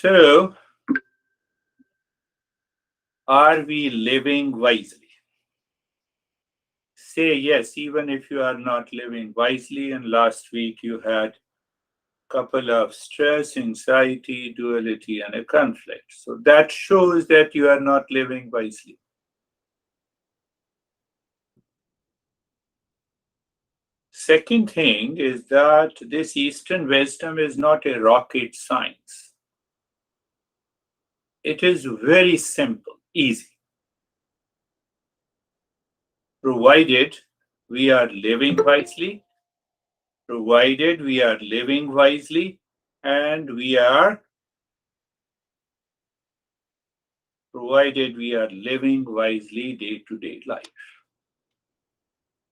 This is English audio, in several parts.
So, are we living wisely? Say yes, even if you are not living wisely. And last week you had couple of stress, anxiety, duality, and a conflict. So that shows that you are not living wisely. Second thing is that this Eastern wisdom is not a rocket science. It is very simple, easy, provided we are living wisely, provided we are living wisely, and provided we are living wisely day to day life.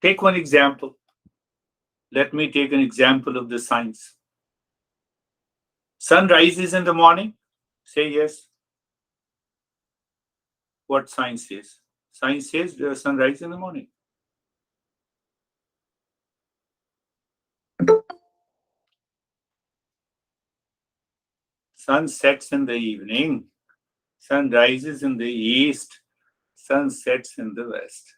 Take one example. Let me take an example of the science. Sun rises in the morning. Say yes. What science says? Science says the sun rises in the morning. Sun sets in the evening. Sun rises in the east. Sun sets in the west.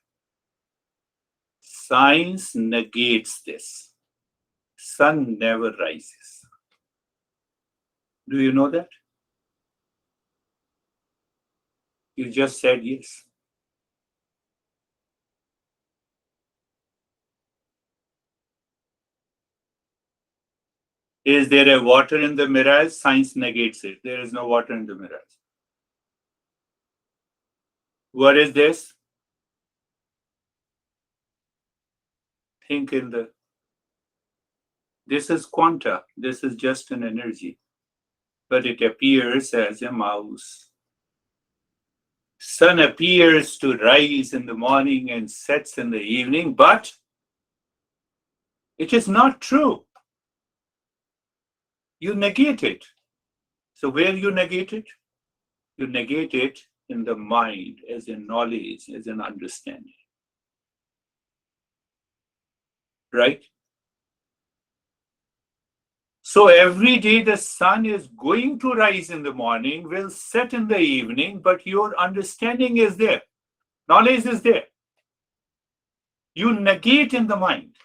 Science negates this. Sun never rises. Do you know that? You just said yes. Is there a water in the mirage? Science negates it. There is no water in the mirage. What is this? Think in the. This is quanta. This is just an energy. But it appears as a mouse. Sun appears to rise in the morning and sets in the evening, but it is not true. You negate it. So where you negate it? You negate it in the mind, as in knowledge, as in understanding. Right? So every day the sun is going to rise in the morning, will set in the evening, but your understanding is there. Knowledge is there. You negate in the mind.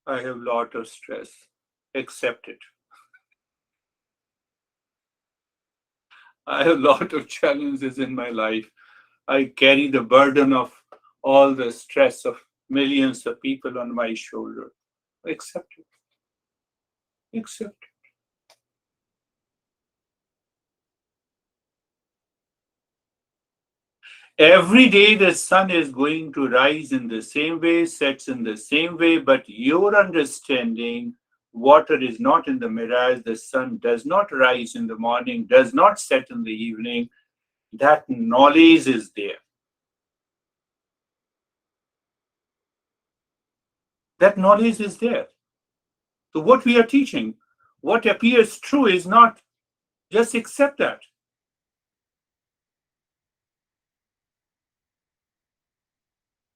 I have a lot of stress. Accept it. I have a lot of challenges in my life. I carry the burden of all the stress of millions of people on my shoulder. Accept it. Accept it. Every day the sun is going to rise in the same way, sets in the same way, but your understanding, water is not in the mirage, the sun does not rise in the morning, does not set in the evening. That knowledge is there. That knowledge is there. So what we are teaching, what appears true is not, just accept that.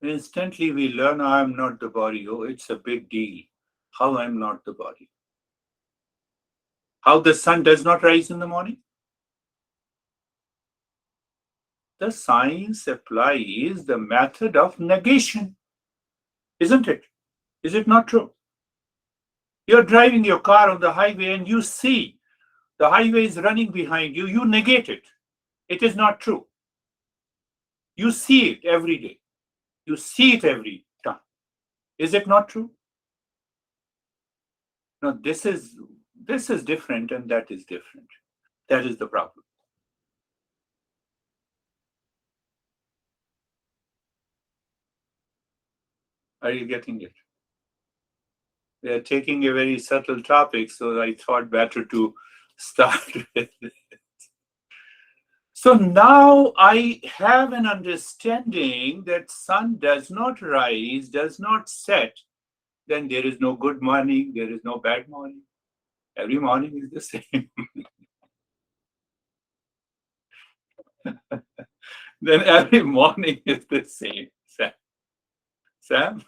Instantly we learn I am not the body. Oh, it's a big deal. How I am not the body. How the sun does not rise in the morning? The science applies the method of negation, isn't it? Is it not true? You're driving your car on the highway and you see the highway is running behind you. You negate it. It is not true. You see it every day. You see it every time. Is it not true? No, this is different and that is different. That is the problem. Are you getting it? We are taking a very subtle topic, so I thought better to start with it. So now I have an understanding that sun does not rise, does not set, then there is no good morning, there is no bad morning. Every morning is the same. Then every morning is the same. Sam?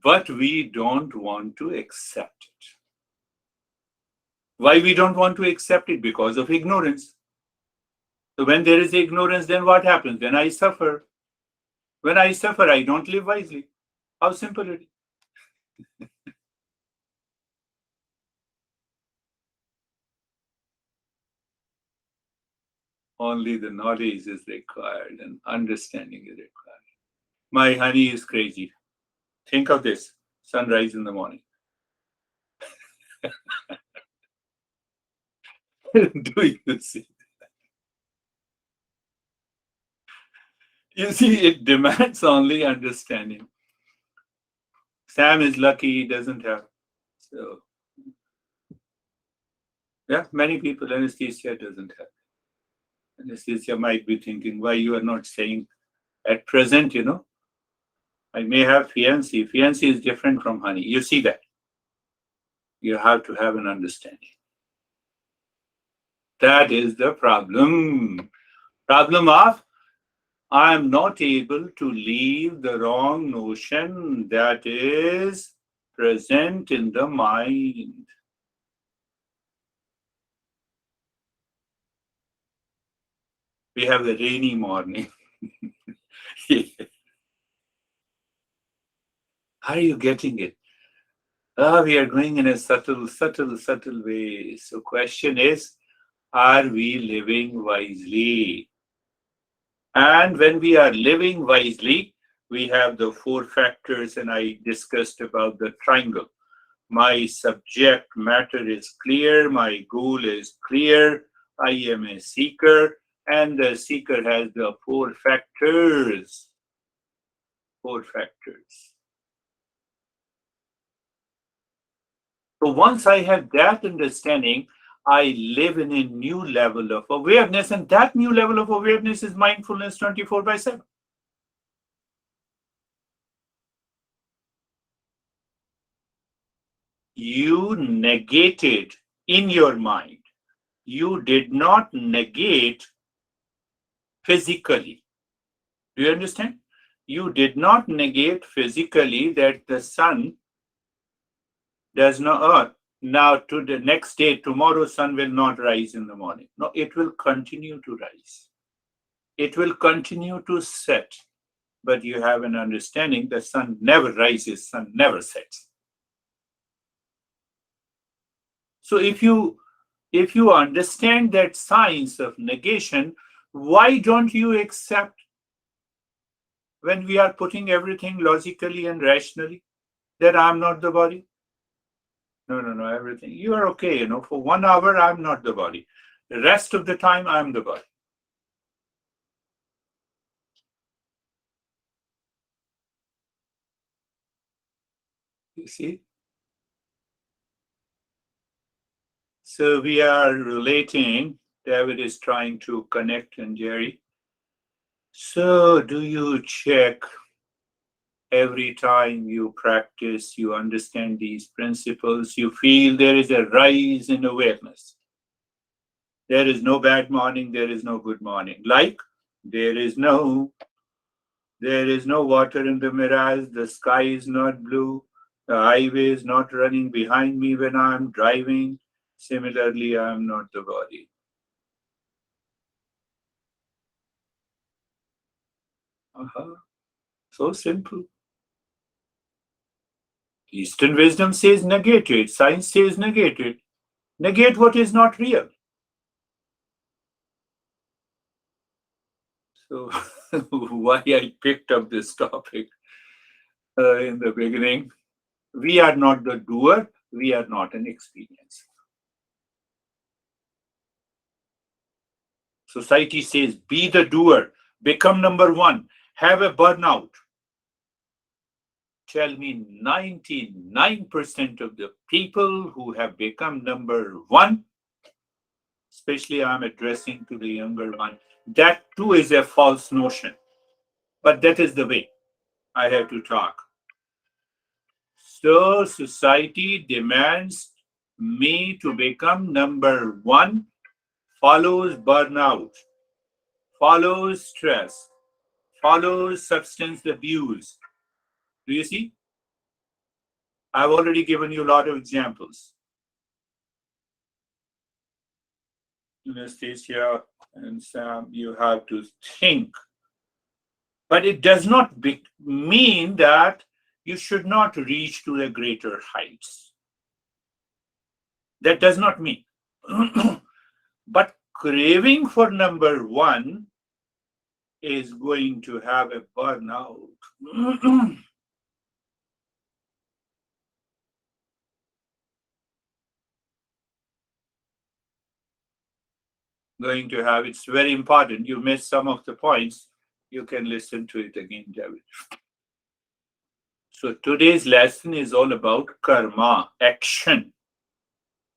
but we don't want to accept it. Why we don't want to accept it? Because of ignorance. So when there is ignorance, then what happens? Then I suffer. When I suffer, I don't live wisely. How simple it is. Only the knowledge is required and understanding is required. My honey is crazy. Think of this: sunrise in the morning. Do you see? You see, it demands only understanding. Sam is lucky he doesn't have. So, yeah, many people, anesthesia doesn't have. Anesthesia might be thinking, why you are not saying at present, I may have fiancé. Fiancé is different from honey. You see that. You have to have an understanding. That is the problem. Problem of I am not able to leave the wrong notion that is present in the mind. We have a rainy morning. How are you getting it? We are going in a subtle way. So question is, are we living wisely? And when we are living wisely, we have the four factors, and I discussed about the triangle. My subject matter is clear, my goal is clear, I am a seeker, and the seeker has the four factors. Four factors. So once I have that understanding, I live in a new level of awareness, and that new level of awareness is mindfulness 24/7. You negated in your mind. You did not negate physically. Do you understand? You did not negate physically that the sun does not, now to the next day, tomorrow, sun will not rise in the morning. No, it will continue to rise. It will continue to set. But you have an understanding the sun never rises, sun never sets. So if you understand that science of negation, why don't you accept when we are putting everything logically and rationally that I'm not the body? No, everything. You are okay, for 1 hour, I'm not the body. The rest of the time, I'm the body. You see? So we are relating. David is trying to connect, and Jerry. So do you check every time you practice, you understand these principles, you feel there is a rise in awareness? There is no bad morning, there is no good morning. Like there is no water in the mirage, the sky is not blue, the highway is not running behind me when I'm driving. Similarly, I'm not the body. So simple. Eastern wisdom says negate it, science says negate it. Negate what is not real. So, why I picked up this topic in the beginning? We are not the doer, we are not an experience. Society says be the doer, become number one, have a burnout. Tell me 99% of the people who have become number one, especially I'm addressing to the younger one, that too is a false notion. But that is the way I have to talk. So society demands me to become number one, follows burnout, follows stress, follows substance abuse. Do you see? I've already given you a lot of examples. Anastasia and Sam, you have to think. But it does not mean that you should not reach to the greater heights. That does not mean. But craving for number one is going to have a burnout. Going to have, it's very important. You missed some of the points. You can listen to it again, David. So today's lesson is all about karma, action.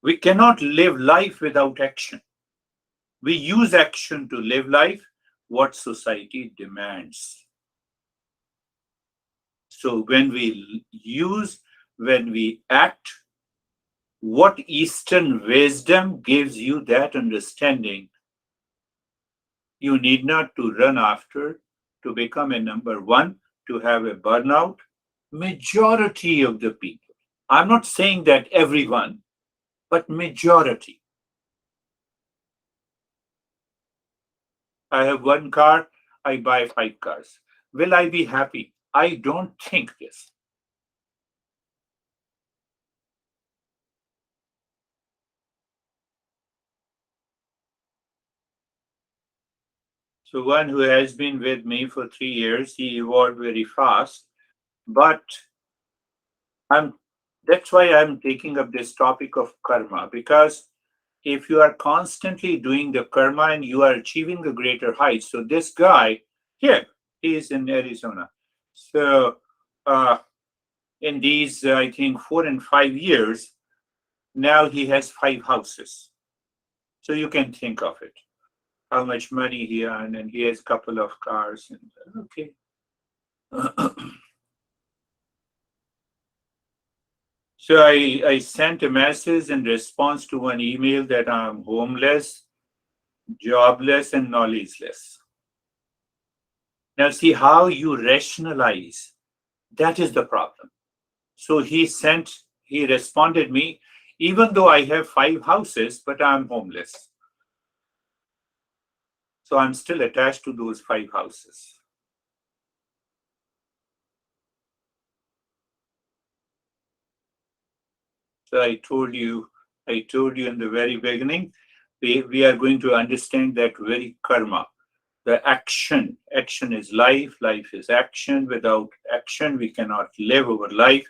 We cannot live life without action. We use action to live life, what society demands. So when we act, what Eastern wisdom gives you that understanding, you need not to run after to become a number one, to have a burnout. Majority of the people, I'm not saying that everyone, but majority. I have one car, I buy 5 cars. Will I be happy? I don't think this. So one who has been with me for 3 years, he evolved very fast. But I'm that's why I'm taking up this topic of karma, because if you are constantly doing the karma and you are achieving the greater heights. So this guy here, he is in Arizona. So in these, I think 4 and 5 years, now he has 5 houses. So you can think of it, how much money he earned, and he has a couple of cars. And okay. So I sent a message in response to one email that I'm homeless, jobless, and knowledgeless. Now see how you rationalize. That is the problem. So he responded me, even though I have 5 houses, but I'm homeless. So I'm still attached to those 5 houses. So I told you in the very beginning, we are going to understand that very karma. The action. Action is life. Life is action. Without action, we cannot live our life.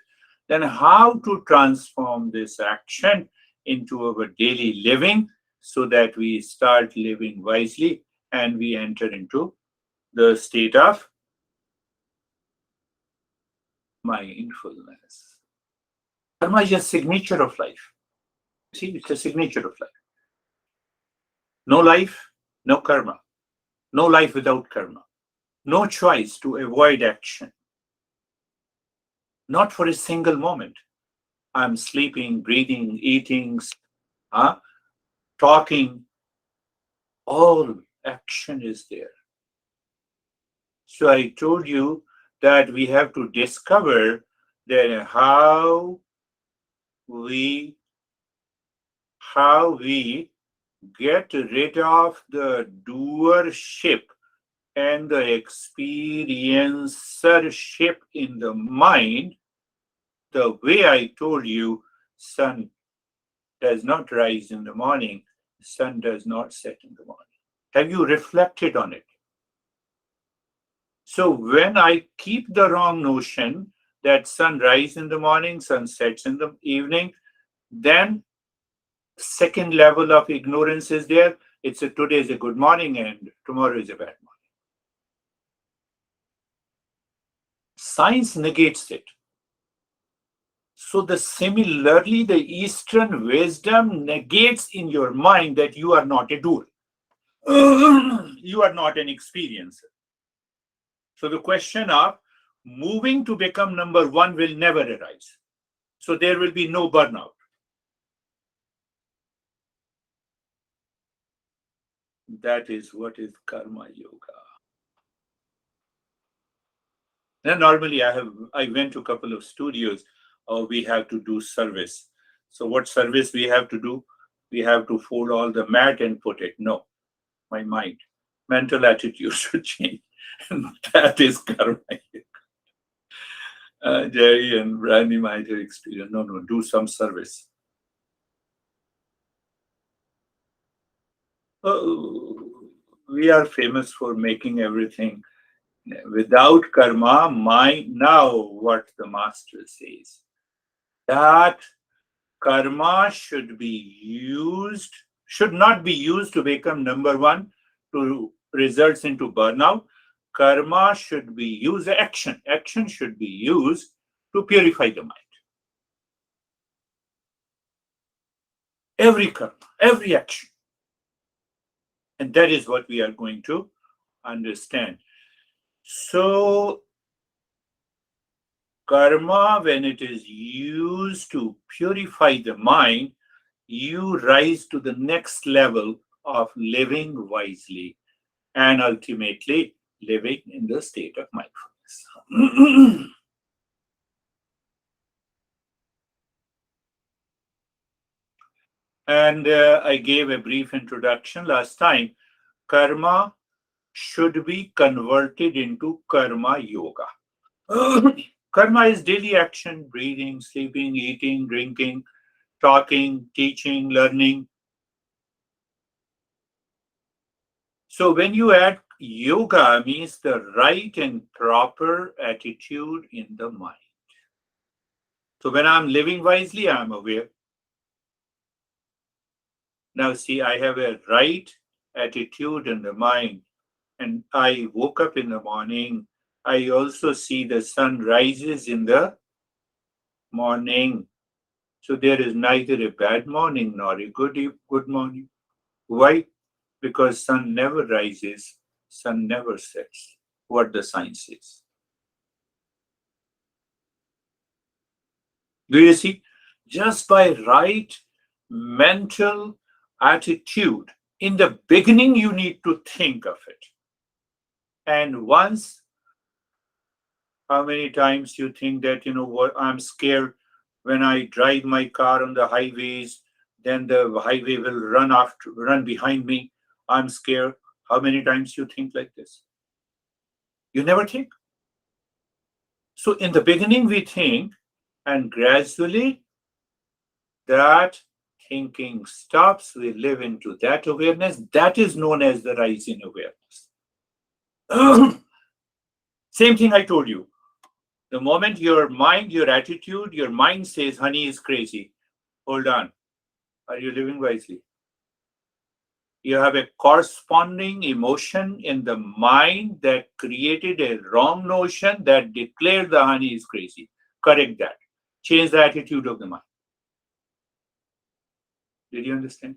Then how to transform this action into our daily living so that we start living wisely and we enter into the state of mindfulness. Karma is a signature of life. See, it's a signature of life. No life, no karma. No life without karma. No choice to avoid action. Not for a single moment. I'm sleeping, breathing, eating, talking. All action is there. So I told you that we have to discover that how we get rid of the doership and the experiencership in the mind. The way I told you, sun does not rise in the morning, sun does not set in the morning. Have you reflected on it? So when I keep the wrong notion that sun rises in the morning, sun sets in the evening, then second level of ignorance is there. It's a today is a good morning and tomorrow is a bad morning. Science negates it. So similarly, the Eastern wisdom negates in your mind that you are not a doer. You are not an experiencer. So the question of moving to become number one will never arise. So there will be no burnout. That is what is karma yoga. Now, normally I went to a couple of studios. or we have to do service. So what service we have to do? We have to fold all the mat and put it. No, my mind, mental attitude should change. And that is karma. Jerry and Brandy might have experienced. No, no, do some service. Oh, we are famous for making everything without karma. Now what the master says, that karma should not be used to become number one, to results into burnout. Karma should be used, action should be used to purify the mind. Every karma, every action. And that is what we are going to understand. So karma, when it is used to purify the mind, you rise to the next level of living wisely and ultimately living in the state of mindfulness. And I gave a brief introduction last time. Karma should be converted into karma yoga. Karma is daily action: breathing, sleeping, eating, drinking, talking, teaching, learning. So when you add yoga, means the right and proper attitude in the mind. So when I'm living wisely, I'm aware. Now see, I have a right attitude in the mind, and I woke up in the morning. I also see the sun rises in the morning. So there is neither a bad morning nor a good morning. Why? Because sun never rises, sun never sets. What the science says. Do you see? Just by right mental attitude, in the beginning, you need to think of it. And once, how many times you think that, what, I'm scared when I drive my car on the highways, then the highway will run behind me. I'm scared. How many times you think like this? You never think. So in the beginning, we think, and gradually that thinking stops. We live into that awareness. That is known as the rise in awareness. Same thing I told you. The moment your mind, your attitude, your mind says, honey is crazy, hold on. Are you living wisely? You have a corresponding emotion in the mind that created a wrong notion that declared the honey is crazy. Correct that. Change the attitude of the mind. Did you understand?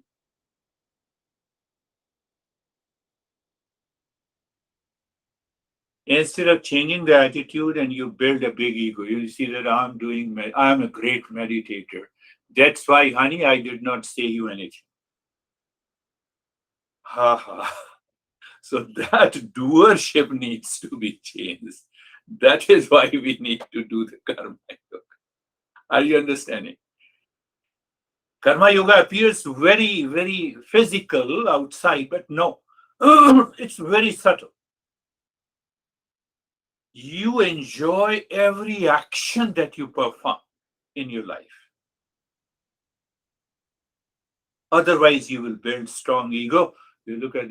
Instead of changing the attitude and you build a big ego, you see that I'm a great meditator. That's why, honey, I did not say you anything. Ha ha. So that doership needs to be changed. That is why we need to do the karma yoga. Are you understanding? Karma yoga appears very, very physical outside, but no, it's very subtle. You enjoy every action that you perform in your life. Otherwise, you will build strong ego. You look at,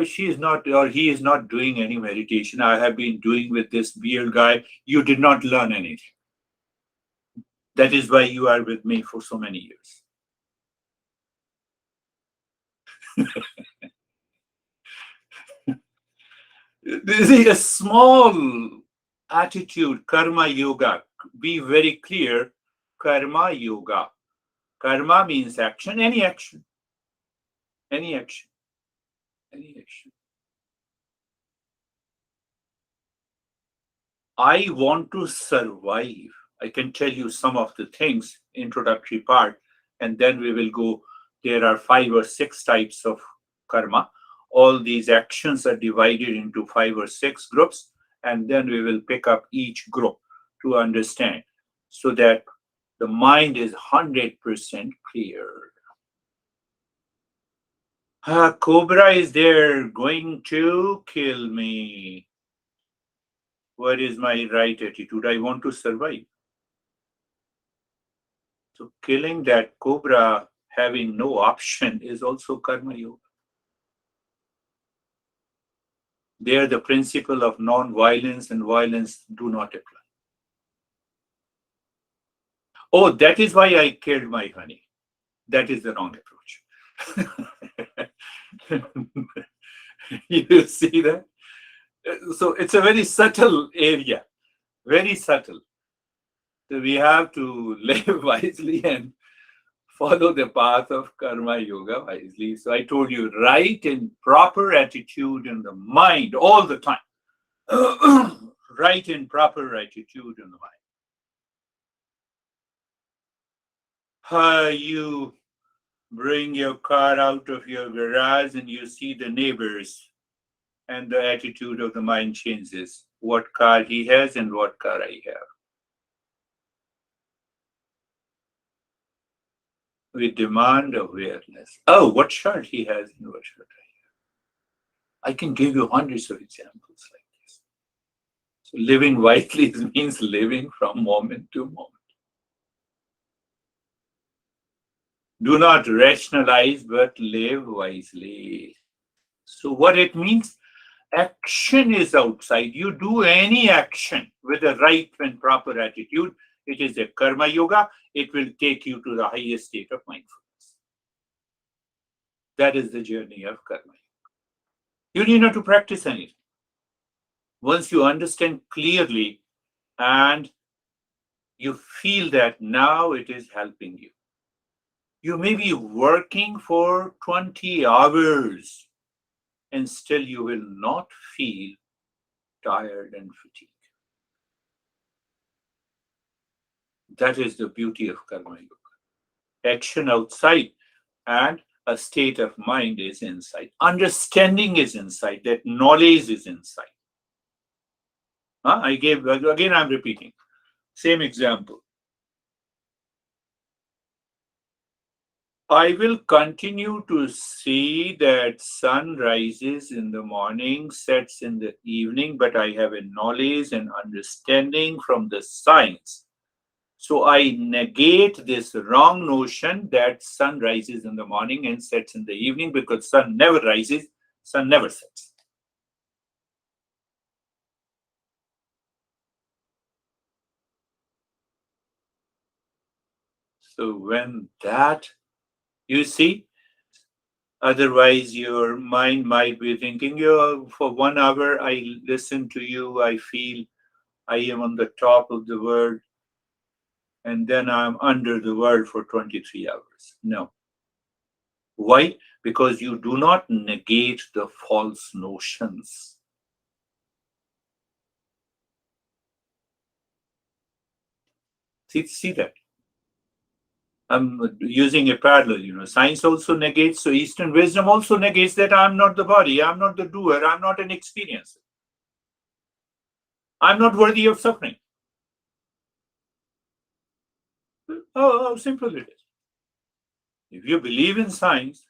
she is not, or he is not doing any meditation. I have been doing with this beard guy. You did not learn anything. That is why you are with me for so many years. This is a small attitude, karma yoga. Be very clear, karma yoga. Karma means action, any action. Any action. Any action. I want to survive. I can tell you some of the things, introductory part, and then we will go. There are 5 or 6 types of karma. All these actions are divided into 5 or 6 groups, and then we will pick up each group to understand. so that the mind is 100% clear. Cobra is there going to kill me. What is my right attitude? I want to survive. So killing that cobra, having no option, is also karma yoga. There the principle of non-violence and violence do not apply. Oh, that is why I killed my honey. That is the wrong approach. You see that? So it's a very subtle area, very subtle. So we have to live wisely and follow the path of karma yoga wisely. So I told you, right and proper attitude in the mind all the time. Right and proper attitude in the mind. You bring your car out of your garage and you see the neighbors, and the attitude of the mind changes. What car he has and what car I have. We demand awareness. Oh, what shirt he has and what shirt I have. I can give you hundreds of examples like this. So living wisely means living from moment to moment. Do not rationalize, but live wisely. So what it means, action is outside. You do any action with the right and proper attitude. It is a karma yoga. It will take you to the highest state of mindfulness. That is the journey of karma. You need not to practice anything. Once you understand clearly and you feel that now it is helping you. You may be working for 20 hours and still you will not feel tired and fatigued. That is the beauty of karma yoga. Action outside and a state of mind is inside. Understanding is inside. That knowledge is inside. I gave, again, I'm repeating. Same example. I will continue to see that sun rises in the morning, sets in the evening, but I have a knowledge and understanding from the science. So I negate this wrong notion that sun rises in the morning and sets in the evening, because sun never rises, sun never sets. So when that, you see, otherwise your mind might be thinking, for 1 hour I listen to you, I feel I am on the top of the world, and then I'm under the world for 23 hours. No. Why? Because you do not negate the false notions. See that? I'm using a parallel, science also negates, so Eastern wisdom also negates that I'm not the body, I'm not the doer, I'm not an experiencer. I'm not worthy of suffering. Oh, how simple it is. If you believe in science,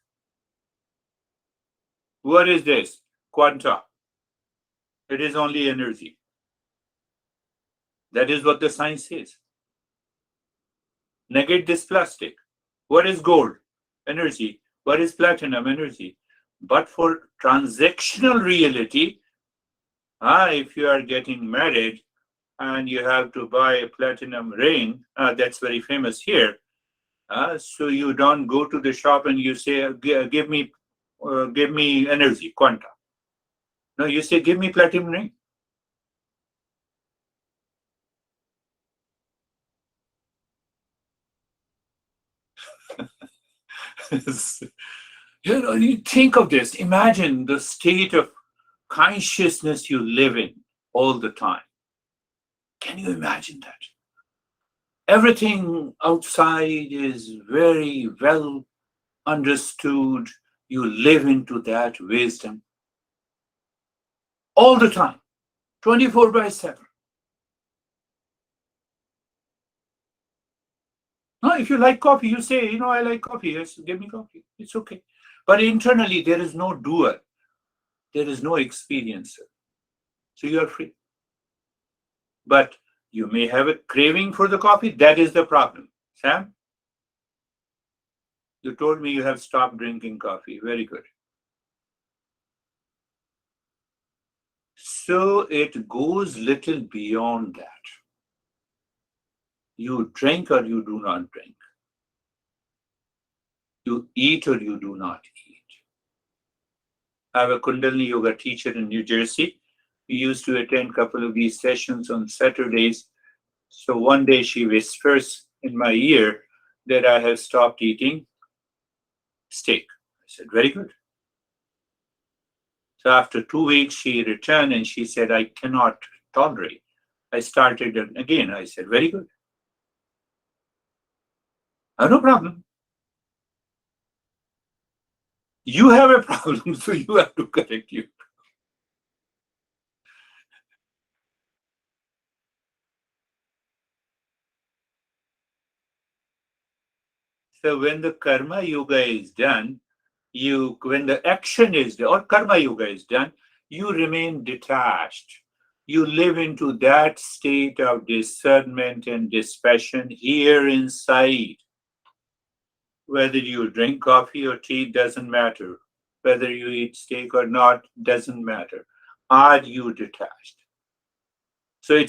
what is this? Quanta. It is only energy. That is what the science says. Negate this plastic. What is gold? Energy. What is platinum? Energy. But for transactional reality, if you are getting married and you have to buy a platinum ring, that's very famous here. So you don't go to the shop and you say, give me energy, quanta. No, you say, give me platinum ring. You think of this. Imagine the state of consciousness you live in all the time. Can you imagine that? Everything outside is very well understood. You live into that wisdom all the time, 24/7. if you like coffee, you say, I like coffee. Yes, give me coffee. It's okay. But internally, there is no doer. There is no experiencer. So you are free. But you may have a craving for the coffee. That is the problem. Sam, you told me you have stopped drinking coffee. Very good. So it goes little beyond that. You drink or you do not drink. You eat or you do not eat. I have a Kundalini yoga teacher in New Jersey. We used to attend a couple of these sessions on Saturdays. So one day she whispers in my ear that I have stopped eating steak. I said, very good. So after 2 weeks, she returned and she said, I cannot tolerate. I started again. I said, very good. Oh, no problem. You have a problem, so you have to correct you. So when the karma yoga is done, when the action is done, or karma yoga is done, you remain detached. You live into that state of discernment and dispassion here inside. Whether you drink coffee or tea doesn't matter. Whether you eat steak or not doesn't matter. Are you detached? So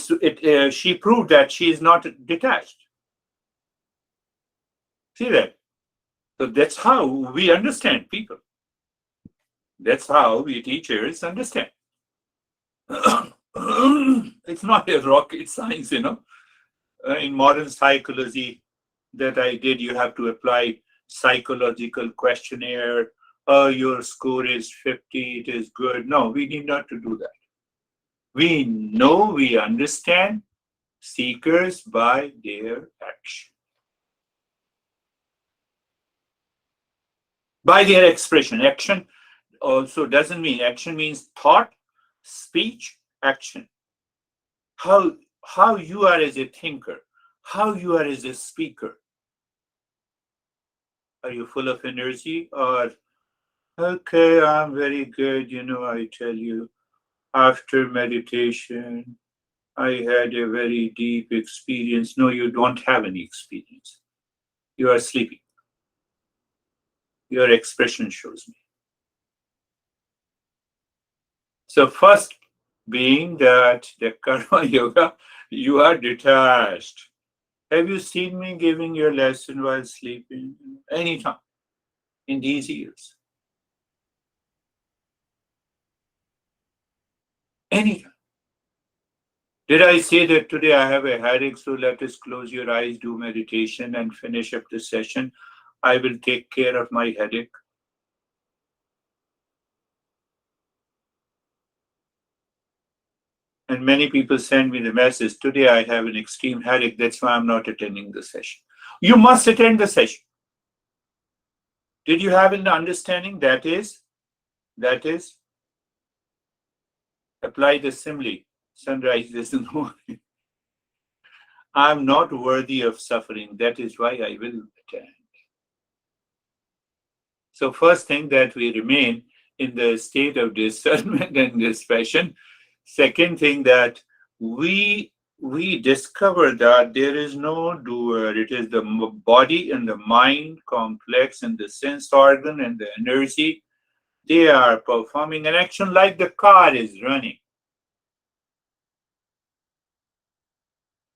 she proved that she is not detached. See that? So that's how we understand people. That's how we teachers understand. It's not a rocket science. In modern psychology that I did, you have to apply psychological questionnaire. Oh, your score is 50, it is good. No, we need not to do that. We know, we understand seekers by their action, by their expression. Action also doesn't mean, action means thought, speech, action. How you are as a thinker, how you are as a speaker. Are you full of energy, or okay, I'm very good, I tell you, after meditation, I had a very deep experience. No, you don't have any experience. You are sleeping. Your expression shows me. So first being that the karma yoga, you are detached. Have you seen me giving you a lesson while sleeping? Anytime in these years. Anytime. Did I say that today I have a headache, so let us close your eyes, do meditation, and finish up the session? I will take care of my headache. And many people send me the message, today I have an extreme headache, that's why I'm not attending the session. You must attend the session. Did you have an understanding? That is, apply the simile, sunrise is in the morning. I'm not worthy of suffering, that is why I will attend. So first thing, that we remain in the state of discernment and dispassion. Second thing, that we discover that there is no doer. It is the body and the mind complex and the sense organ and the energy. They are performing an action like the car is running.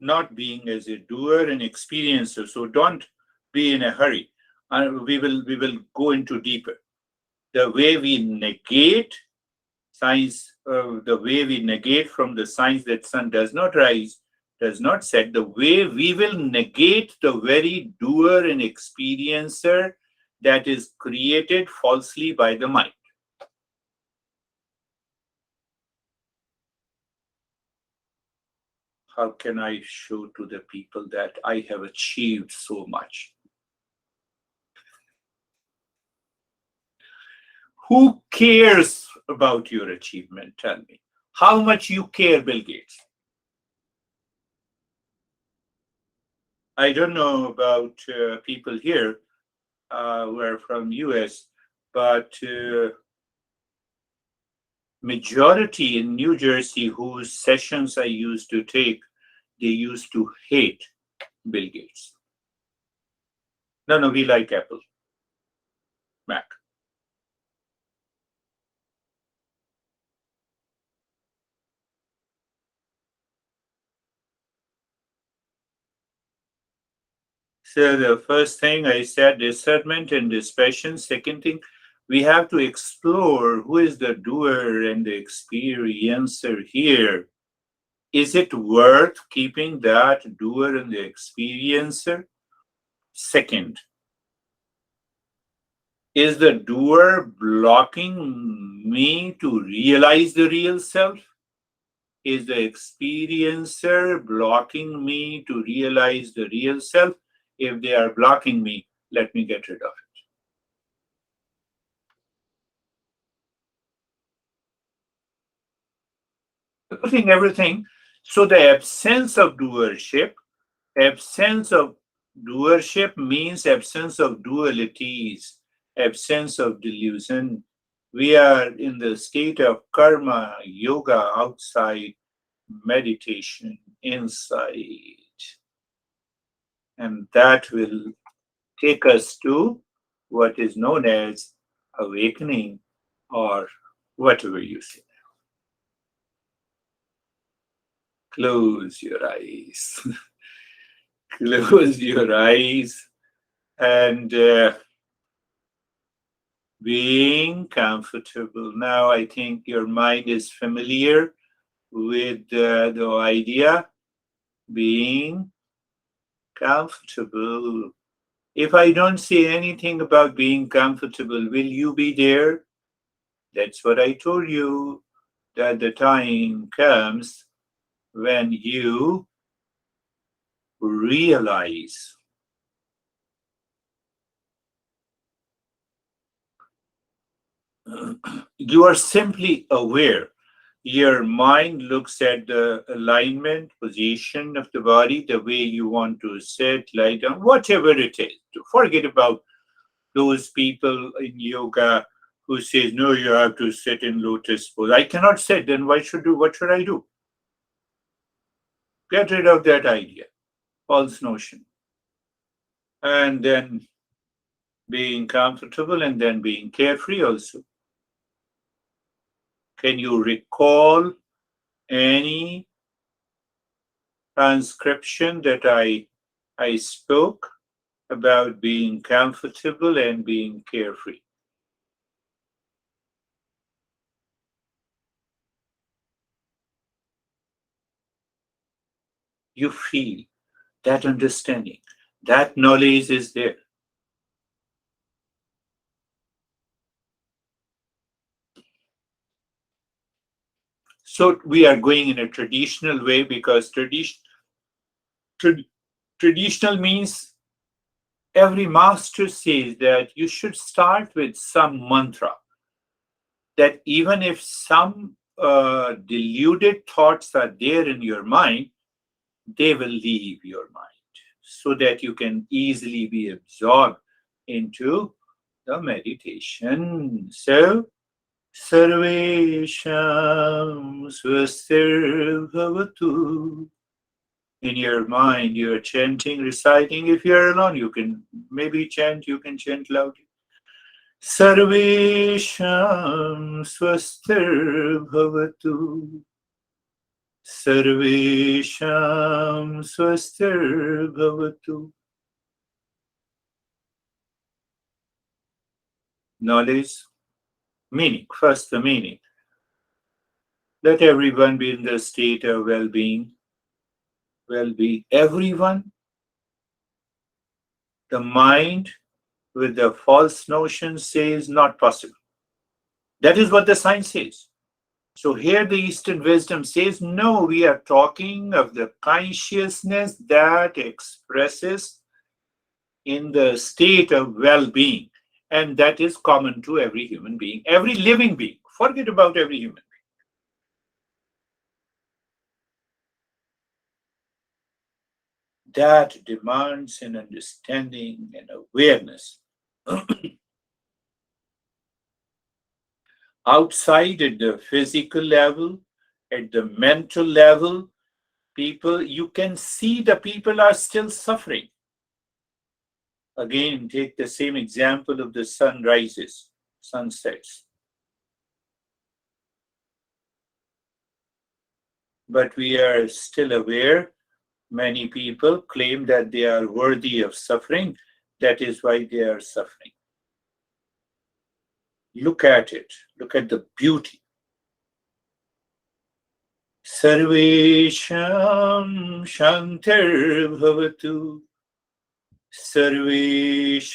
Not being as a doer and experiencer. So don't be in a hurry. We will go into deeper. The way we negate science, the way we negate from the science that sun does not rise, does not set, the way we will negate the very doer and experiencer that is created falsely by the mind. How can I show to the people that I have achieved so much? Who cares about your achievement? Tell me. How much you care, Bill Gates? I don't know about people here who are from US, but majority in New Jersey whose sessions I used to take, they used to hate Bill Gates. No, no, we like Apple, Mac. So the first thing I said, discernment and dispassion. Second thing, we have to explore who is the doer and the experiencer here. Is it worth keeping that doer and the experiencer? Second, is the doer blocking me to realize the real self? Is the experiencer blocking me to realize the real self? If they are blocking me, let me get rid of it. Putting everything, so the absence of doership means absence of dualities, absence of delusion. We are in the state of karma, yoga outside, meditation inside. And that will take us to what is known as awakening or whatever you say. Close your eyes. Close your eyes and being comfortable. Now, I think your mind is familiar with the idea being comfortable. If I don't say anything about being comfortable, will you be there? That's what I told you, that the time comes when you realize you are simply aware. Your mind looks at the alignment, position of the body, the way you want to sit, lie down, whatever it is. Forget about those people in yoga who says, no, you have to sit in lotus pose. I cannot sit, then what should I do? Get rid of that idea, false notion. And then being comfortable and then being carefree also. Can you recall any transcription that I spoke about being comfortable and being carefree? You feel that understanding, that knowledge is there. So we are going in a traditional way because traditional means every master says that you should start with some mantra, that even if some deluded thoughts are there in your mind, they will leave your mind so that you can easily be absorbed into the meditation. So, Sarvesham Swastir Bhavatu. In your mind, you are chanting, reciting. If you are alone, you can maybe chant, you can chant loudly. Sarvesham Swastir Bhavatu. Sarvesham Swastir Bhavatu. Knowledge, meaning. First, the meaning. Let everyone be in the state of well-being. Well-being. Everyone. The mind with the false notion says not possible. That is what the science says. So here the Eastern wisdom says, no, we are talking of the consciousness that expresses in the state of well-being. And that is common to every human being, every living being. Forget about every human that demands an understanding and awareness. Outside at the physical level, at the mental level, people, you can see the people are still suffering. Again, take the same example of the sun rises, sunsets. But we are still aware, many people claim that they are worthy of suffering. That is why they are suffering. Look at it. Look at the beauty. Sarvesham Shantir Bhavatu. Sarvesham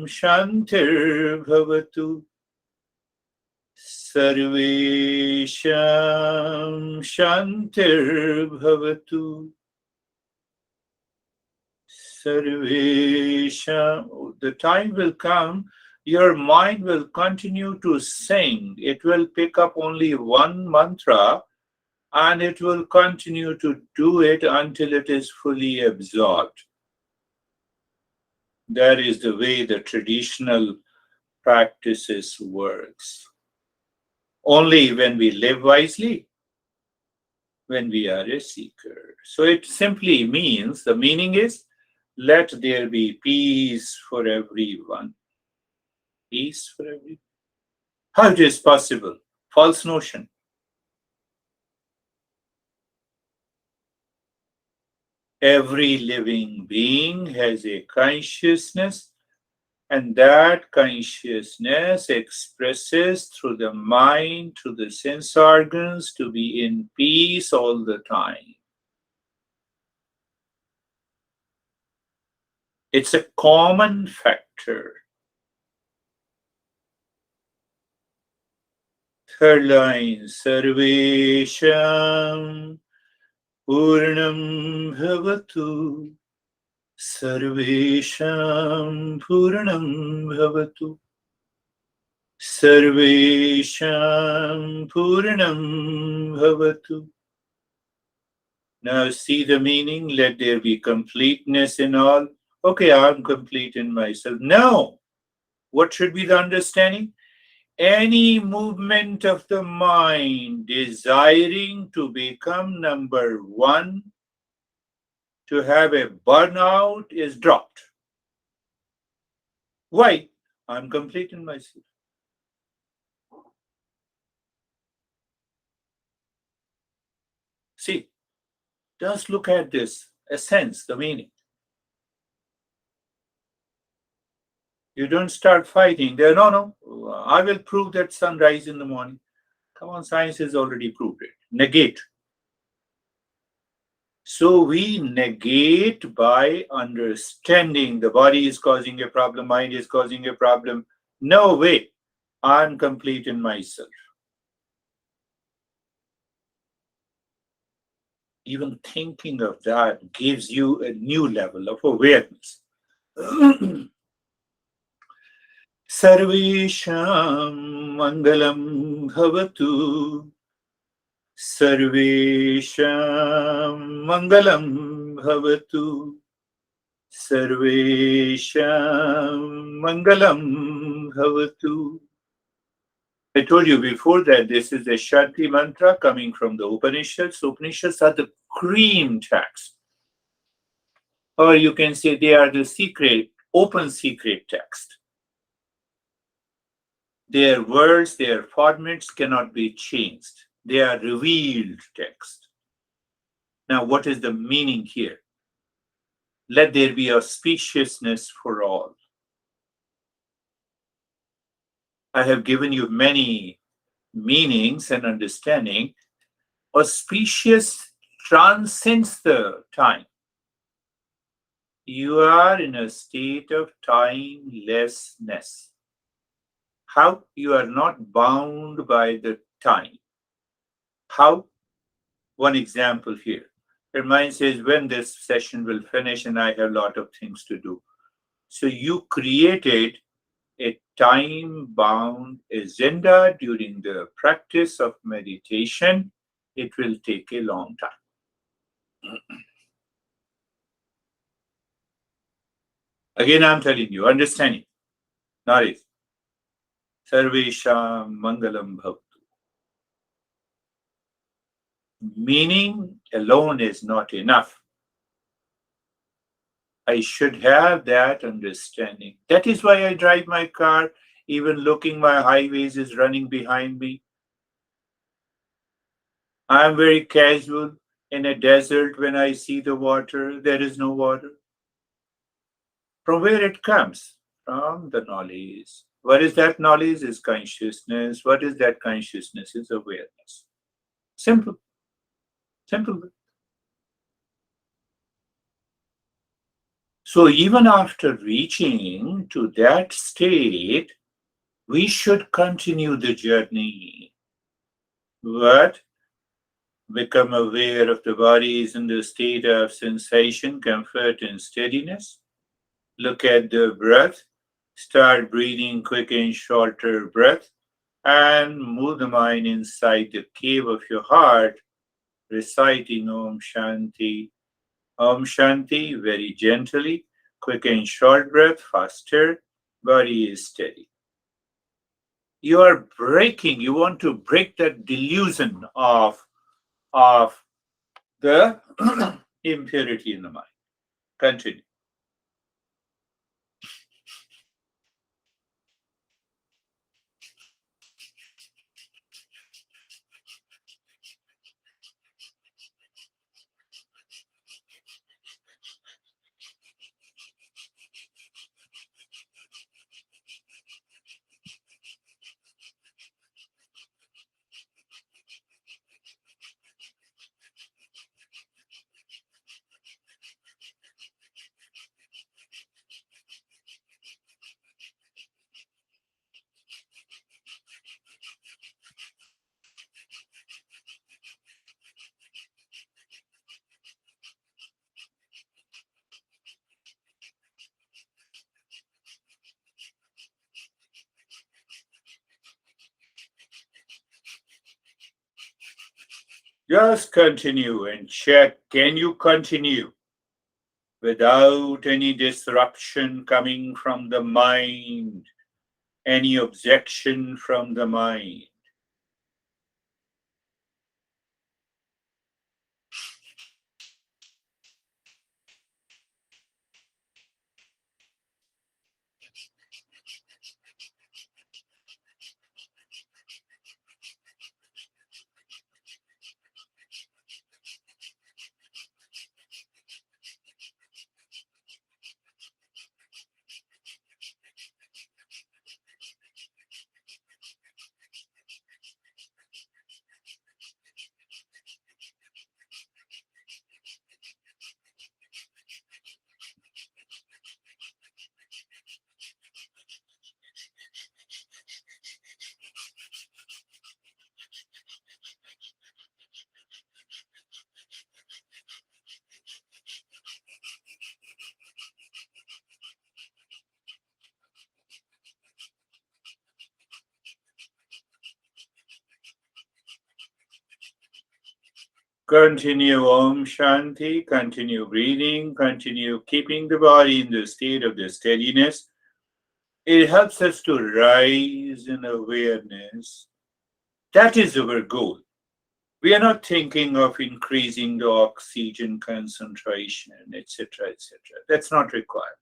Shantir Bhavatu. Sarvesham Shantir Bhavatu. Sarvesham. The time will come, your mind will continue to sing. It will pick up only one mantra and it will continue to do it until it is fully absorbed. That is the way the traditional practices works. Only when we live wisely, when we are a seeker. So it simply means, the meaning is, let there be peace for everyone. Peace for everyone. How it is possible? False notion. Every living being has a consciousness, and that consciousness expresses through the mind, through the sense organs, to be in peace all the time. It's a common factor. Third line, Sarvesham Purnam Bhavatu. Sarvesham Purnam Bhavatu. Sarvesham Purnam Bhavatu. Now see the meaning, let there be completeness in all. Okay, I'm complete in myself. No! What should be the understanding? Any movement of the mind desiring to become number one, to have a burnout, is dropped. Why? I'm complete in myself. See, just look at this essence, the meaning. You don't start fighting there. No, I will prove that sun rise in the morning. Come on, science has already proved it. Negate. So we negate by understanding the body is causing a problem, mind is causing a problem. No way. I'm complete in myself. Even thinking of that gives you a new level of awareness. Sarvesham Mangalam Bhavatu. Sarvesham Mangalam Bhavatu. Sarvesham Mangalam Bhavatu. I told you before that this is a Shanti mantra coming from the Upanishads. Upanishads are the cream text. Or you can say they are the secret, open secret text. Their words, their formats cannot be changed. They are revealed text. Now, what is the meaning here? Let there be auspiciousness for all. I have given you many meanings and understanding. Auspicious transcends the time. You are in a state of timelessness. How? You are not bound by the time. How? One example here. Your mind says, when this session will finish and I have a lot of things to do. So you created a time-bound agenda during the practice of meditation. It will take a long time. Again, I'm telling you, understanding, knowledge. Sarvesham Mangalam Bhavatu. Meaning alone is not enough. I should have that understanding. That is why I drive my car, even looking my highways is running behind me. I am very casual in a desert when I see the water, there is no water. From where it comes? From the knowledge. What is that knowledge? Is consciousness. What is that consciousness? Is awareness. Simple, simple. So even after reaching to that state, we should continue the journey. What? Become aware of the body is in the state of sensation, comfort, and steadiness. Look at the breath. Start breathing quick and shorter breath and move the mind inside the cave of your heart, reciting Om Shanti. Om Shanti very gently, quick and short breath, faster, body is steady. You are breaking, you want to break that delusion of the impurity in the mind. Continue. Just continue and check. Can you continue without any disruption coming from the mind, any objection from the mind? Continue Om Shanti, continue breathing, continue keeping the body in the state of the steadiness. It helps us to rise in awareness. That is our goal. We are not thinking of increasing the oxygen concentration, etc., etc. That's not required.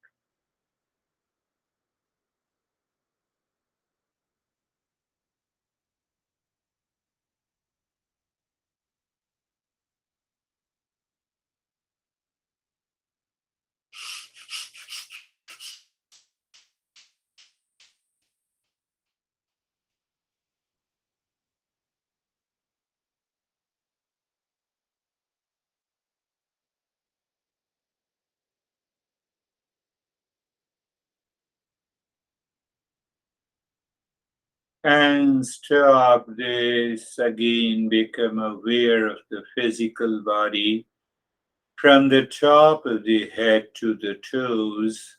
And stop this again, become aware of the physical body from the top of the head to the toes,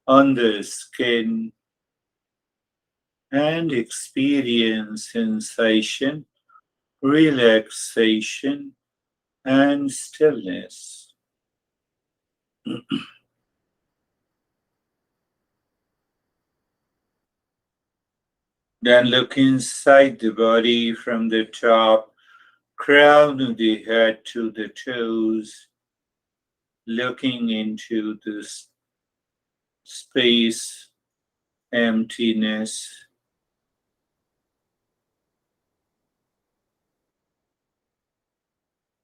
on the skin, and experience sensation, relaxation, and stillness. Then look inside the body from the top, crown of the head to the toes, looking into this space, emptiness.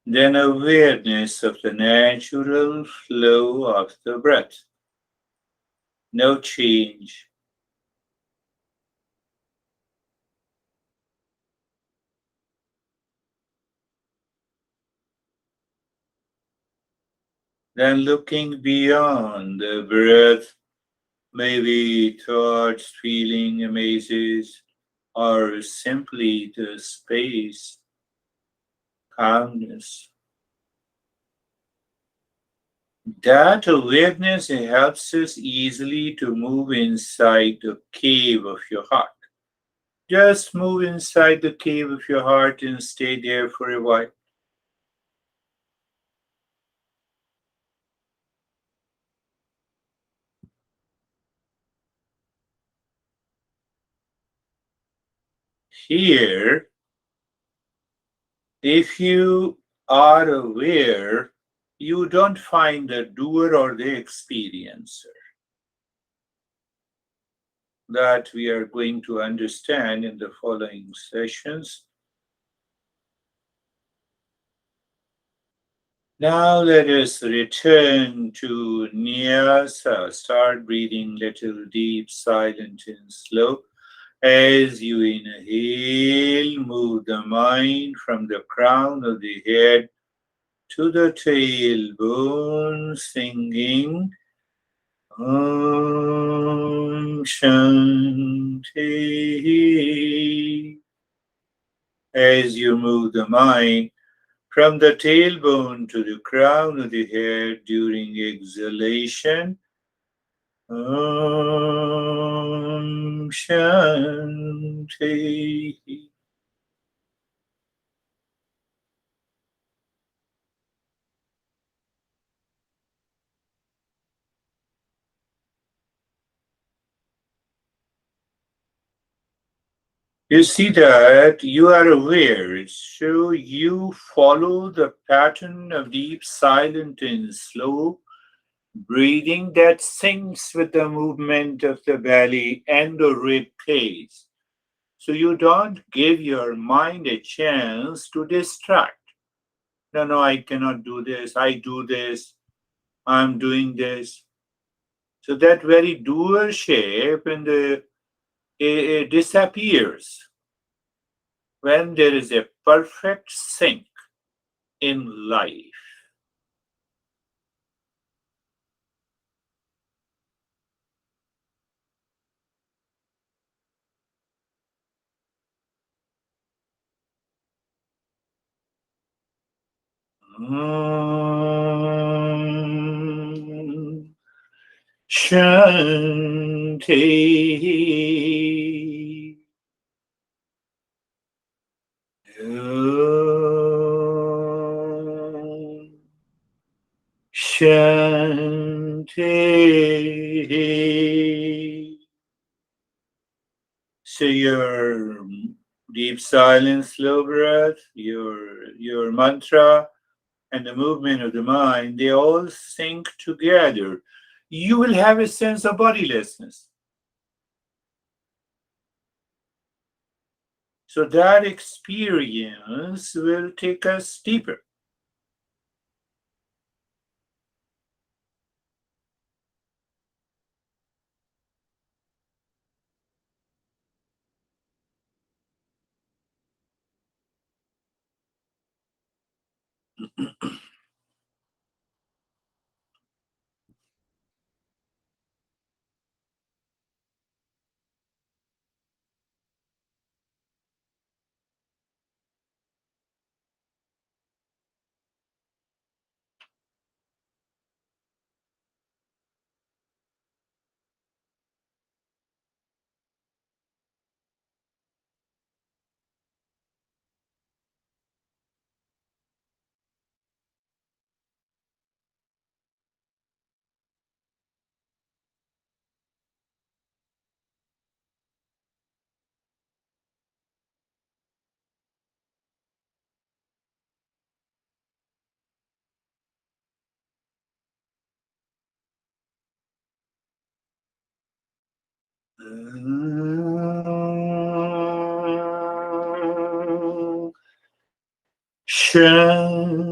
Then awareness of the natural flow of the breath. No change. Then looking beyond the breath, maybe thoughts, feeling, amazes, or simply the space, calmness. That awareness helps us easily to move inside the cave of your heart. Just move inside the cave of your heart and stay there for a while. Here, if you are aware, you don't find the doer or the experiencer. That we are going to understand in the following sessions. Now let us return to Nyasa. Start breathing little deep, silent and slow. As you inhale, move the mind from the crown of the head to the tailbone, singing Om Shanti. As you move the mind from the tailbone to the crown of the head during exhalation, Om Shanti. You see that you are aware, so you follow the pattern of deep, silent, and slow breathing that syncs with the movement of the belly and the rib cage. So you don't give your mind a chance to distract. No, no, I cannot do this. I do this. I'm doing this. So that very doer shape and it disappears when there is a perfect sync in life. Om Shanti. Om Shanti. So your deep silence, slow breath, your mantra, and the movement of the mind, they all sync together. You will have a sense of bodilessness. So that experience will take us deeper. Shanti.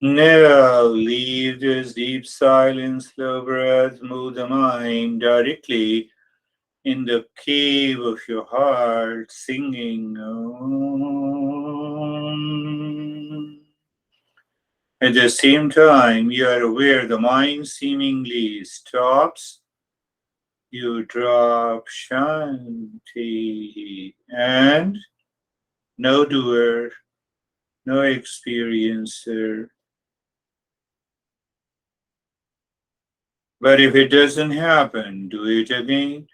Now leave this deep silence, slow breath, move the mind directly in the cave of your heart, singing Om. At the same time, you are aware the mind seemingly stops. You drop Shanti and no doer, no experiencer. But if it doesn't happen, do it again.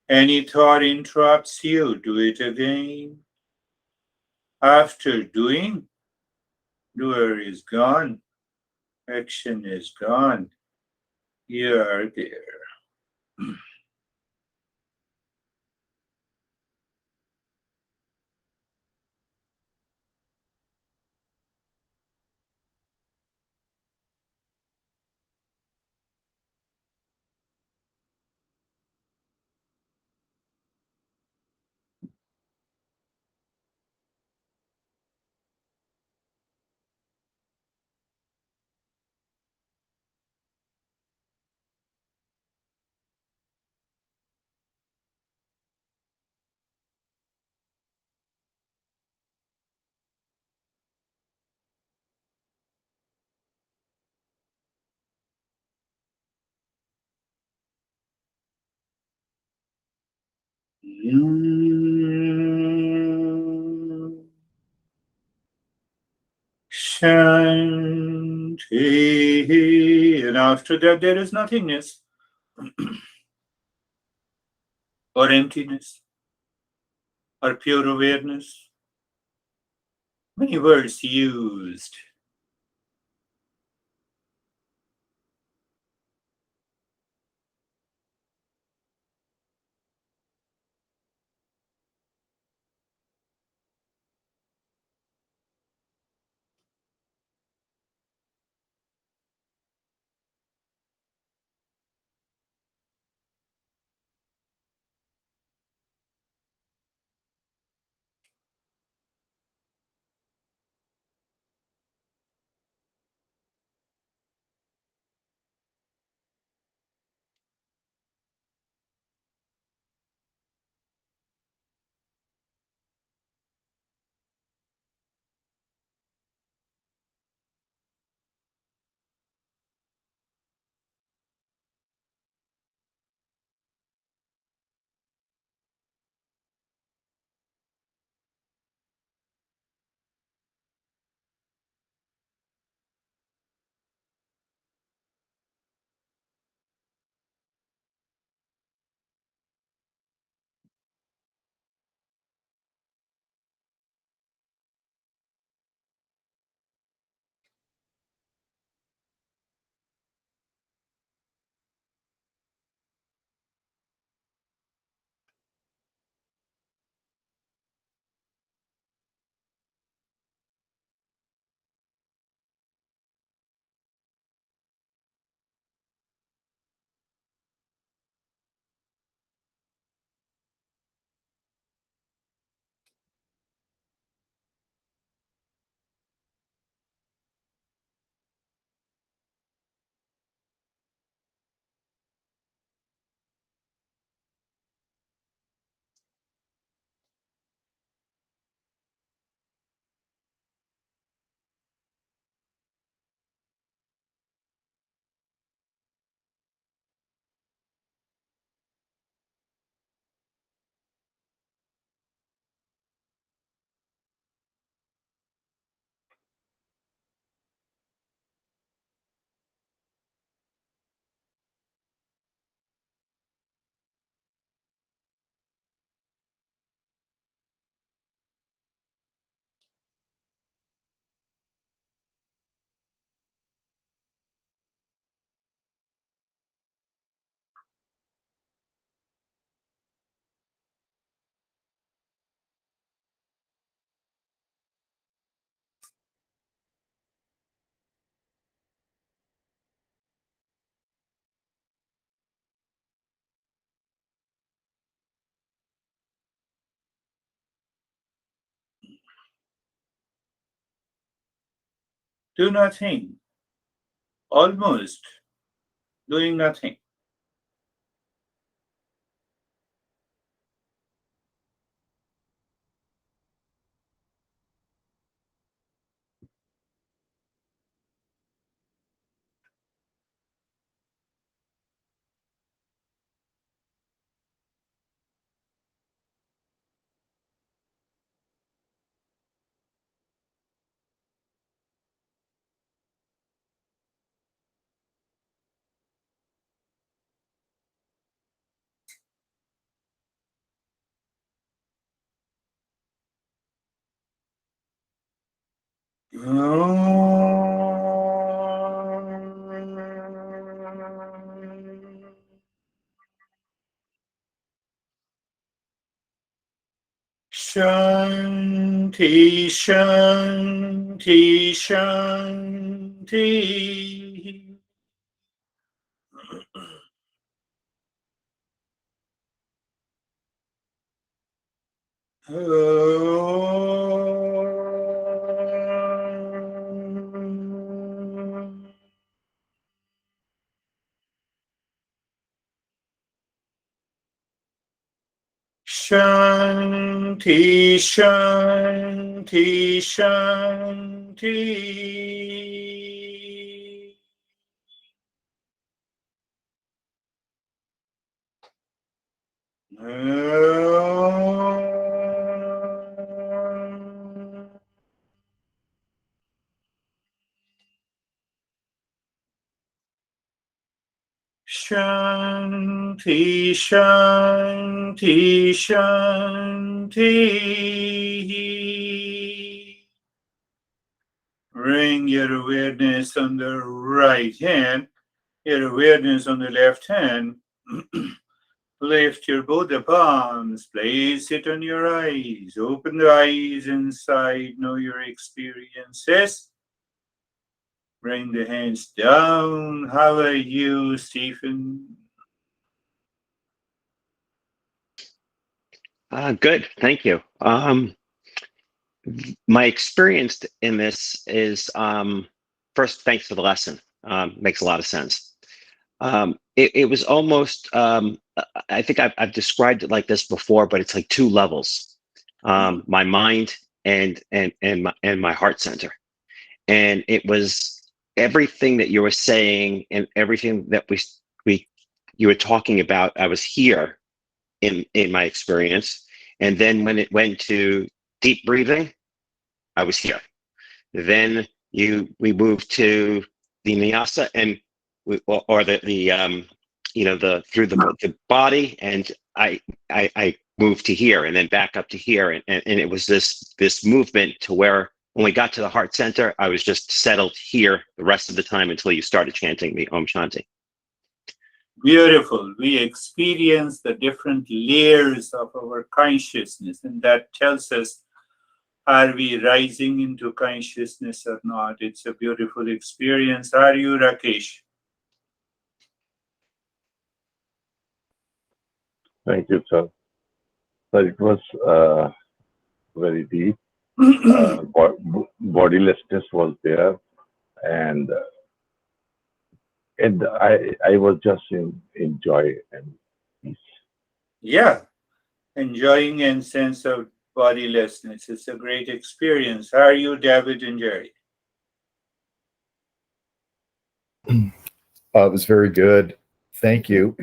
Any thought interrupts you, do it again. After doing, doer is gone, action is gone. You are there. Shanti. And after that, there is nothingness or emptiness or pure awareness. Many words used. Do nothing. Almost doing nothing. Shanti, Shanti, Shanti. Shanti, Shanti, Shanti. Shanti, Shanti, Shanti. Bring your awareness on the right hand, your awareness on the left hand. Lift your both the palms, place it on your eyes. Open the eyes inside, know your experiences. Bring the hands down. How are you, Stephen? Good, thank you. My experience in this is first, thanks for the lesson. Makes a lot of sense. It was almost, I think I've described it like this before, but it's like two levels: my mind and my heart center. And it was everything that you were saying and everything that you were talking about. I was here in my experience, and then when it went to deep breathing, I was here. Then we moved to the vinyasa and or the the through the body, and I moved to here and then back up to here, and it was this movement to where when we got to the heart center, I was just settled here the rest of the time until you started chanting the Om Shanti. Beautiful. We experience the different layers of our consciousness, and that tells us, are we rising into consciousness or not? It's a beautiful experience. Are you, Rakesh? Thank you, sir. So it was very deep. Bodilessness was there, and I was just in joy and peace. Yeah, enjoying and sense of bodilessness. It's a great experience. How are you, David and Jerry? It was very good. Thank you.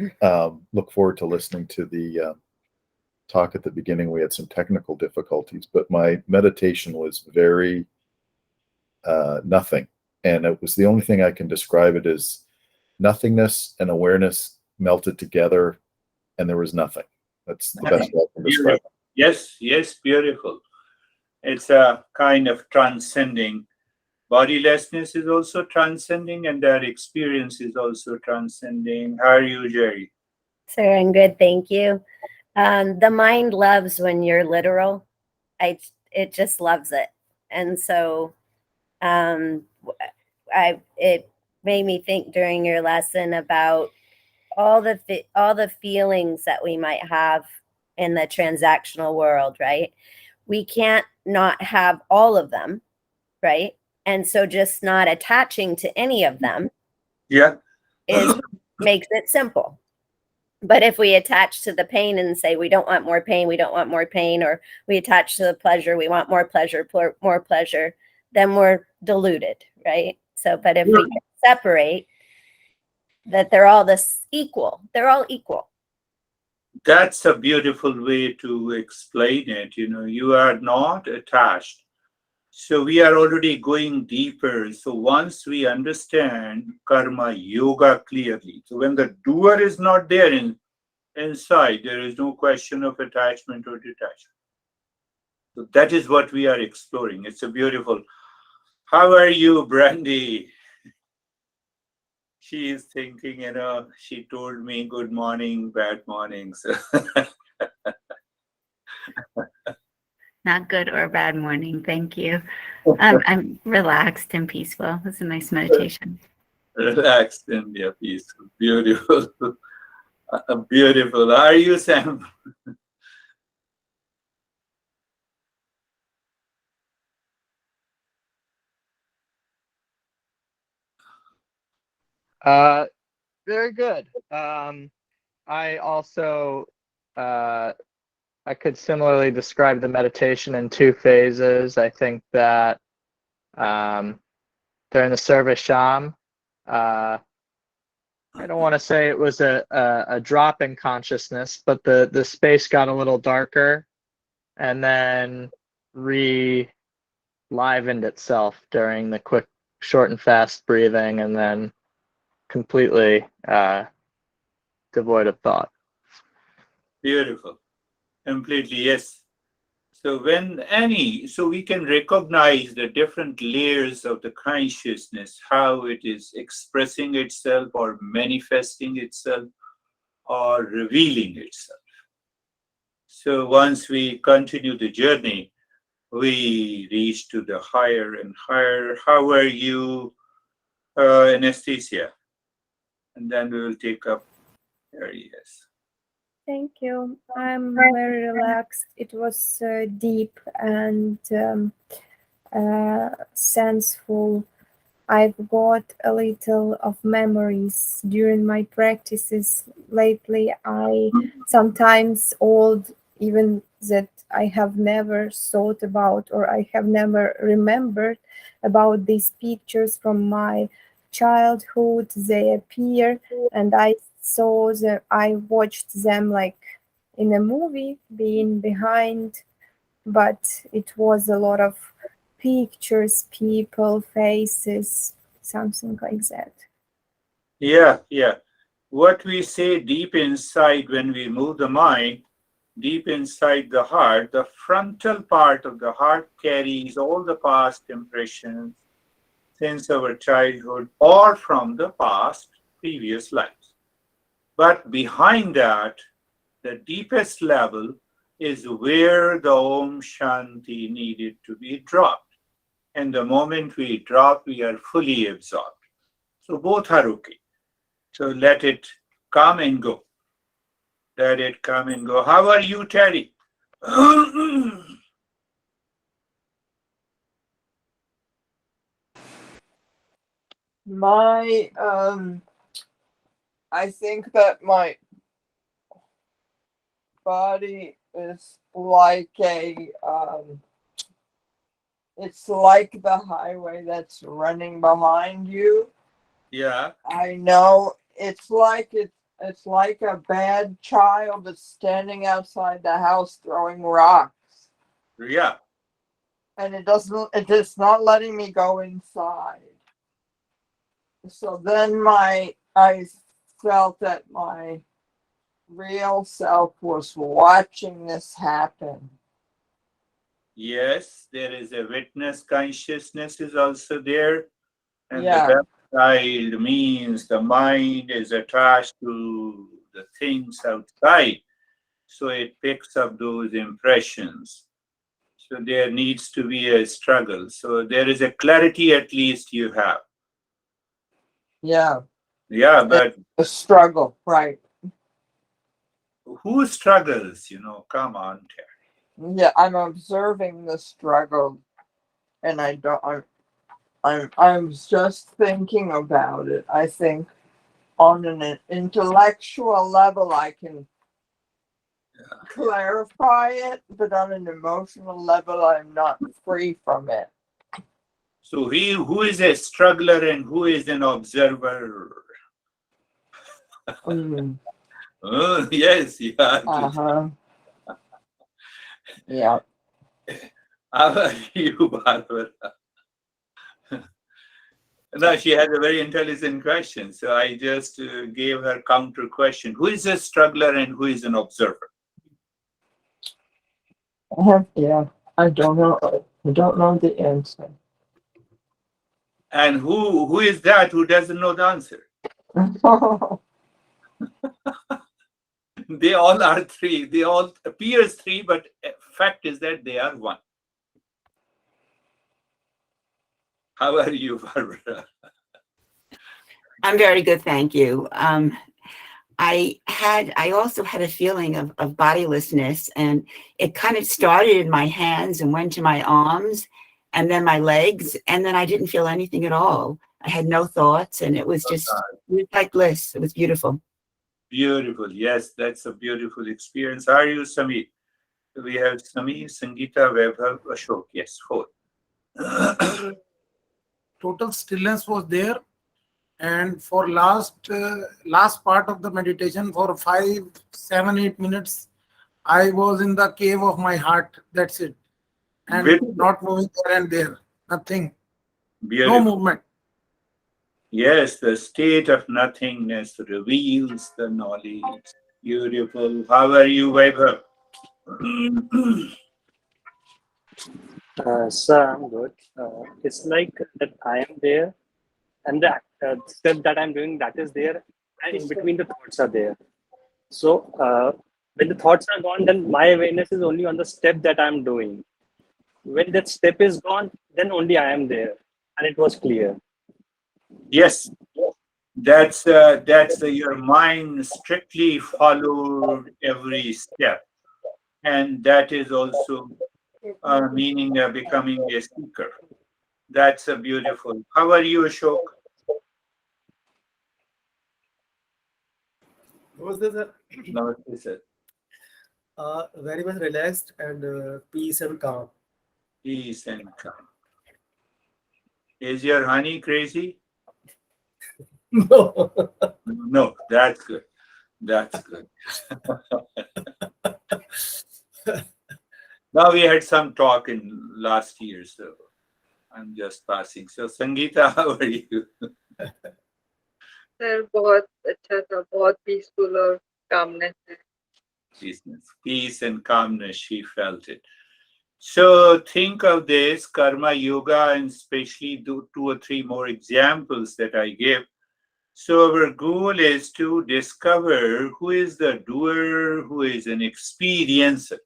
Look forward to listening to the talk at the beginning. We had some technical difficulties, but my meditation was very nothing. And it was the only thing I can describe it as nothingness and awareness melted together, and there was nothing. That's the best way I can describe it. Yes, beautiful. It's a kind of transcending. Bodilessness is also transcending, and that experience is also transcending. How are you, Jerry? Sir, I'm good, thank you. The mind loves when you're literal. It just loves it, and so it made me think during your lesson about all the feelings that we might have in the transactional world, right? We can't not have all of them, right? And so just not attaching to any of them Yeah. is makes it simple. But if we attach to the pain and say we don't want more pain, we don't want more pain, or we attach to the pleasure, we want more pleasure, more pleasure, then we're deluded, right? So, but if we separate that they're all equal, they're all equal. That's a beautiful way to explain it. You are not attached. So we are already going deeper. So once we understand karma yoga clearly, so when the doer is not there inside, there is no question of attachment or detachment. So that is what we are exploring. It's a beautiful. How are you, Brandy? She is thinking, she told me good morning, bad morning. So Not good or bad morning. Thank you. I'm relaxed and peaceful. This is a nice meditation. relaxed and yeah, peaceful. Beautiful. Beautiful. Are you, Sam? Very good. I also I could similarly describe the meditation in two phases. I think that during the service sham, I don't want to say it was a drop in consciousness, but the space got a little darker and then re-livened itself during the quick, short and fast breathing, and then completely devoid of thought. Beautiful. Completely, yes. So we can recognize the different layers of the consciousness, how it is expressing itself or manifesting itself or revealing itself. So once we continue the journey, we reach to the higher and higher. How are you, Anastasia? And then we will take up areas. Thank you. I'm very relaxed. It was deep and senseful. I've got a little of memories during my practices lately. I sometimes old, even that I have never thought about or I have never remembered about these pictures from my childhood. They appear and I watched them like in a movie, being behind, but it was a lot of pictures, people, faces, something like that. Yeah. What we say deep inside when we move the mind, deep inside the heart, the frontal part of the heart carries all the past impressions since our childhood or from the past previous lives. But behind that, the deepest level is where the Om Shanti needed to be dropped. And the moment we drop, we are fully absorbed. So both are okay. So let it come and go. Let it come and go. How are you, Terry? My I think that my body is like it's like the highway that's running behind you. Yeah. I know it's like a bad child that's standing outside the house throwing rocks. Yeah. And it is not letting me go inside. So then I felt that my real self was watching this happen. Yes, there is a witness consciousness is also there. And Yeah. the bad child means the mind is attached to the things outside. So it picks up those impressions. So there needs to be a struggle. So there is a clarity at least you have. Yeah. Yeah, but A struggle, right. who struggles? Come on, Terry. Yeah, I'm observing the struggle and I was just thinking about it. I think on an intellectual level, I can clarify it, but on an emotional level, I'm not free from it. So who is a struggler and who is an observer? Mm. Oh, yes, yeah. Uh-huh. Yeah. How are you, Barbara? No, she had a very intelligent question. So I just gave her counter question. Who is a struggler and who is an observer? Yeah. I don't know. I don't know the answer. And who is that who doesn't know the answer? They all are three. They all appear three, but fact is that they are one. How are you, Barbara? I'm very good, thank you. I also had a feeling of bodilessness, and it kind of started in my hands and went to my arms and then my legs, and then I didn't feel anything at all. I had no thoughts, and it was just like bliss. It was beautiful. Beautiful. Yes, that's a beautiful experience. How are you, Sami? We have Sami, Sangeeta, Vaibhav, Ashok. Yes, four. Total stillness was there, and for last part of the meditation, for 5, 7, 8 minutes, I was in the cave of my heart. That's it, and Beautiful. not moving there and there, nothing, Beautiful. no movement. Yes, the state of nothingness reveals the knowledge. Beautiful. How are you, Vaibhav? Sir, I'm good. It's like that I am there, and the step that I'm doing, that is there, and in between the thoughts are there. So when the thoughts are gone, then my awareness is only on the step that I'm doing. When that step is gone, then only I am there, and it was clear. Yes, that's your mind strictly followed every step, and that is also meaning becoming a seeker. That's a beautiful. How are you, Ashok? What was this? Namaste, sir. Very much relaxed and peace and calm. Peace and calm. Is your honey crazy? No. No, that's good. That's good. Now we had some talk in last year, so I'm just passing. So Sangeeta, how are you? Sir बहुत अच्छा था, बहुत peaceful और calmness है. Peace and calmness, she felt it. So think of this karma yoga, and especially 2 or 3 more examples that I give. So our goal is to discover who is the doer, who is an experiencer.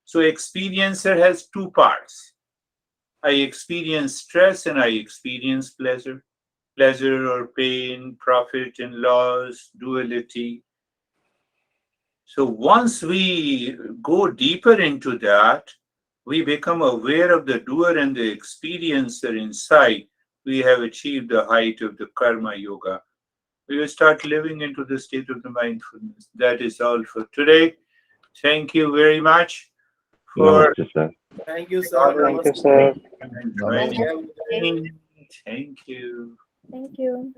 So experiencer has 2 parts. I experience stress and I experience pleasure. Pleasure or pain, profit and loss, duality. So once we go deeper into that, we become aware of the doer and the experiencer inside. We have achieved the height of the karma yoga. We will start living into the state of the mindfulness. That is all for today. Thank you very much for Thank you, sir. Thank you, sir. Thank you. Thank you.